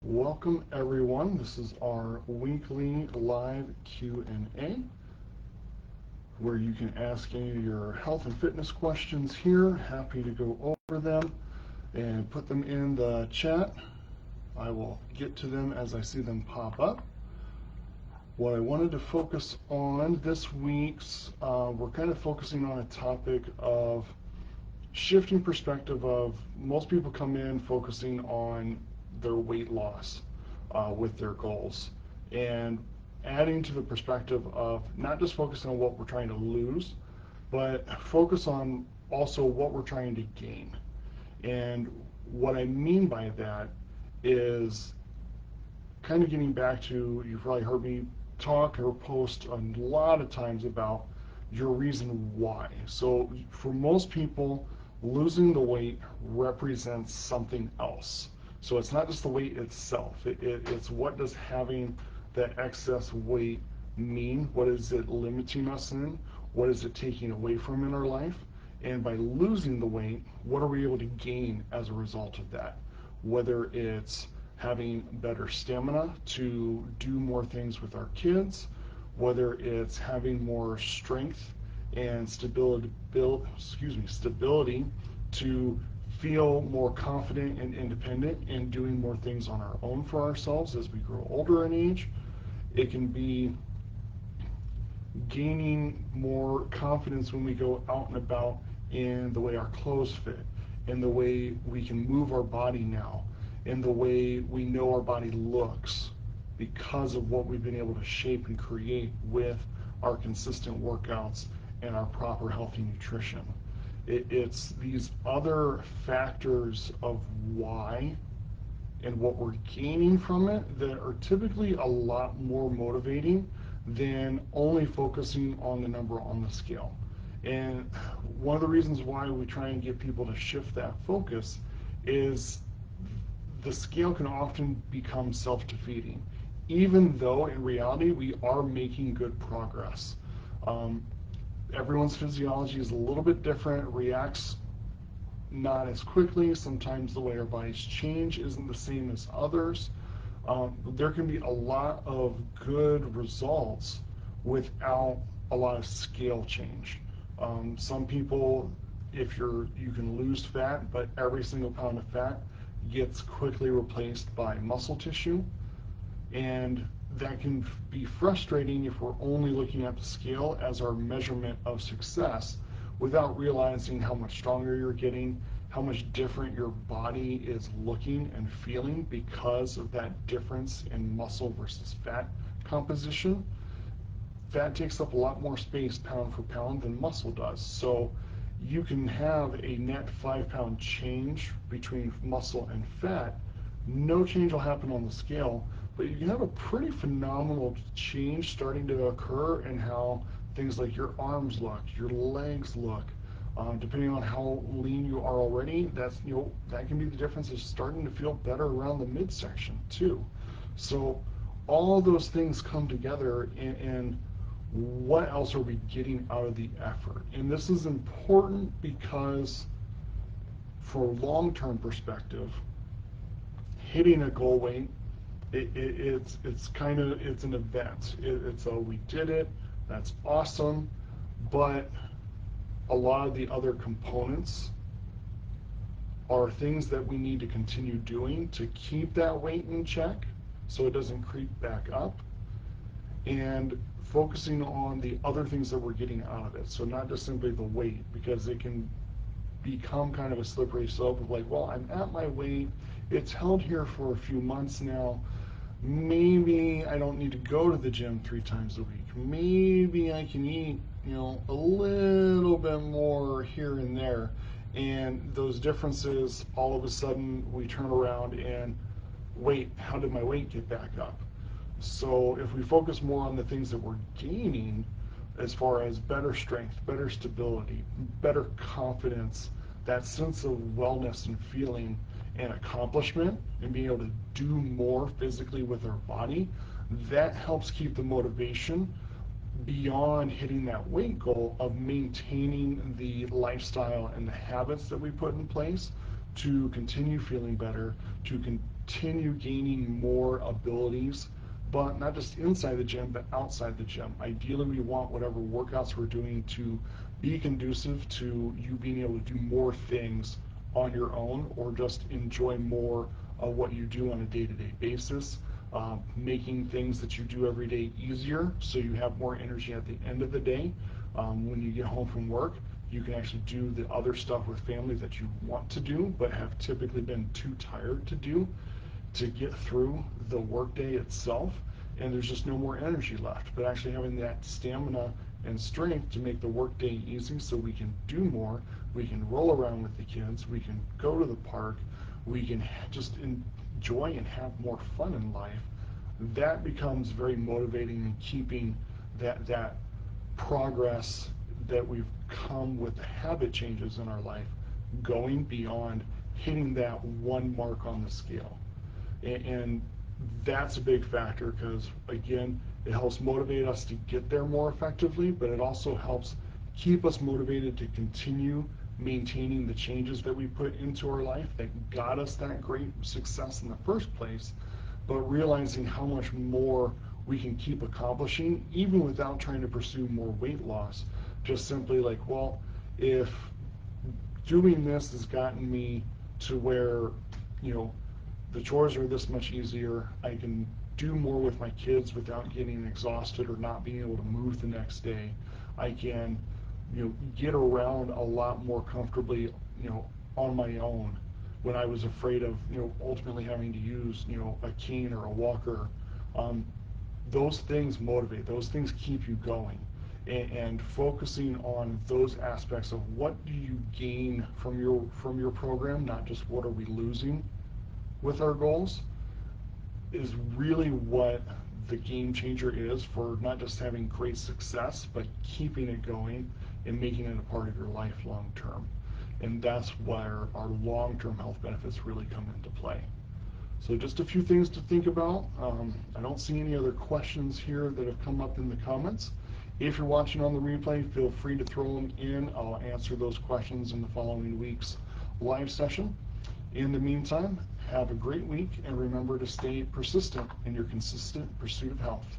Welcome everyone. This is our weekly live Q&A where you can ask any of your health and fitness questions here. Happy to go over them and put them in the chat. I will get to them as I see them pop up. What I wanted to focus on this week's, we're kind of focusing on a topic of shifting perspective of most people come in focusing on their weight loss with their goals and adding to the perspective of not just focusing on what we're trying to lose, but focus on also what we're trying to gain. And what I mean by that is kind of getting back to, you've probably heard me talk or post a lot of times about your reason why. So for most people, losing the weight represents something else. So it's not just the weight itself. It's what does having that excess weight mean? What is it limiting us in? What is it taking away from in our life? And by losing the weight, what are we able to gain as a result of that? Whether it's having better stamina to do more things with our kids, whether it's having more strength and stability to feel more confident and independent in doing more things on our own for ourselves as we grow older in age. It can be gaining more confidence when we go out and about in the way our clothes fit, in the way we can move our body now, in the way we know our body looks because of what we've been able to shape and create with our consistent workouts and our proper healthy nutrition. It's these other factors of why and what we're gaining from it that are typically a lot more motivating than only focusing on the number on the scale. And one of the reasons why we try and get people to shift that focus is the scale can often become self-defeating, even though in reality we are making good progress. Everyone's physiology is a little bit different, reacts not as quickly. Sometimes the way our bodies change isn't the same as others. There can be a lot of good results without a lot of scale change. Some people, if you can lose fat, but every single pound of fat gets quickly replaced by muscle tissue, and that can be frustrating if we're only looking at the scale as our measurement of success without realizing how much stronger you're getting, how much different your body is looking and feeling because of that difference in muscle versus fat composition. Fat takes up a lot more space pound for pound than muscle does. So you can have a net 5-pound change between muscle and fat. No change will happen on the scale, but you can have a pretty phenomenal change starting to occur in how things like your arms look, your legs look. Depending on how lean you are already, that can be the difference is starting to feel better around the midsection too. So all those things come together in what else are we getting out of the effort? And this is important because for long-term perspective, hitting a goal weight, it's an event. It's we did it, that's awesome, but a lot of the other components are things that we need to continue doing to keep that weight in check so it doesn't creep back up, and focusing on the other things that we're getting out of it. So not just simply the weight, because it can become kind of a slippery slope of like, well, I'm at my weight, it's held here for a few months now, maybe I don't need to go to the gym 3 times a week, maybe I can eat a little bit more here and there, and those differences, all of a sudden we turn around and wait, how did my weight get back up? So if we focus more on the things that we're gaining as far as better strength, better stability, better confidence, that sense of wellness and feeling and accomplishment and being able to do more physically with our body, that helps keep the motivation beyond hitting that weight goal of maintaining the lifestyle and the habits that we put in place to continue feeling better, to continue gaining more abilities, but not just inside the gym, but outside the gym. Ideally, we want whatever workouts we're doing to be conducive to you being able to do more things on your own or just enjoy more of what you do on a day-to-day basis, making things that you do every day easier so you have more energy at the end of the day. When you get home from work, you can actually do the other stuff with family that you want to do but have typically been too tired to do to get through the workday itself, and there's just no more energy left. But actually having that stamina and strength to make the workday easy so we can do more, we can roll around with the kids, we can go to the park, we can just enjoy and have more fun in life, that becomes very motivating in keeping that progress that we've come with the habit changes in our life going beyond hitting that one mark on the scale. And that's a big factor because, again, it helps motivate us to get there more effectively, but it also helps keep us motivated to continue maintaining the changes that we put into our life that got us that great success in the first place, but realizing how much more we can keep accomplishing even without trying to pursue more weight loss. Just simply like, well, if doing this has gotten me to where, you know, the chores are this much easier, I can do more with my kids without getting exhausted or not being able to move the next day, I can, you know, get around a lot more comfortably, you know, on my own when I was afraid of, you know, ultimately having to use, you know, a cane or a walker. Those things motivate, those things keep you going. And focusing on those aspects of what do you gain from your program, not just what are we losing with our goals, is really what the game changer is for not just having great success, but keeping it going and making it a part of your life long term. And that's where our long-term health benefits really come into play. So just a few things to think about. I don't see any other questions here that have come up in the comments. If you're watching on the replay, feel free to throw them in. I'll answer those questions in the following week's live session. In the meantime, have a great week and remember to stay persistent in your consistent pursuit of health.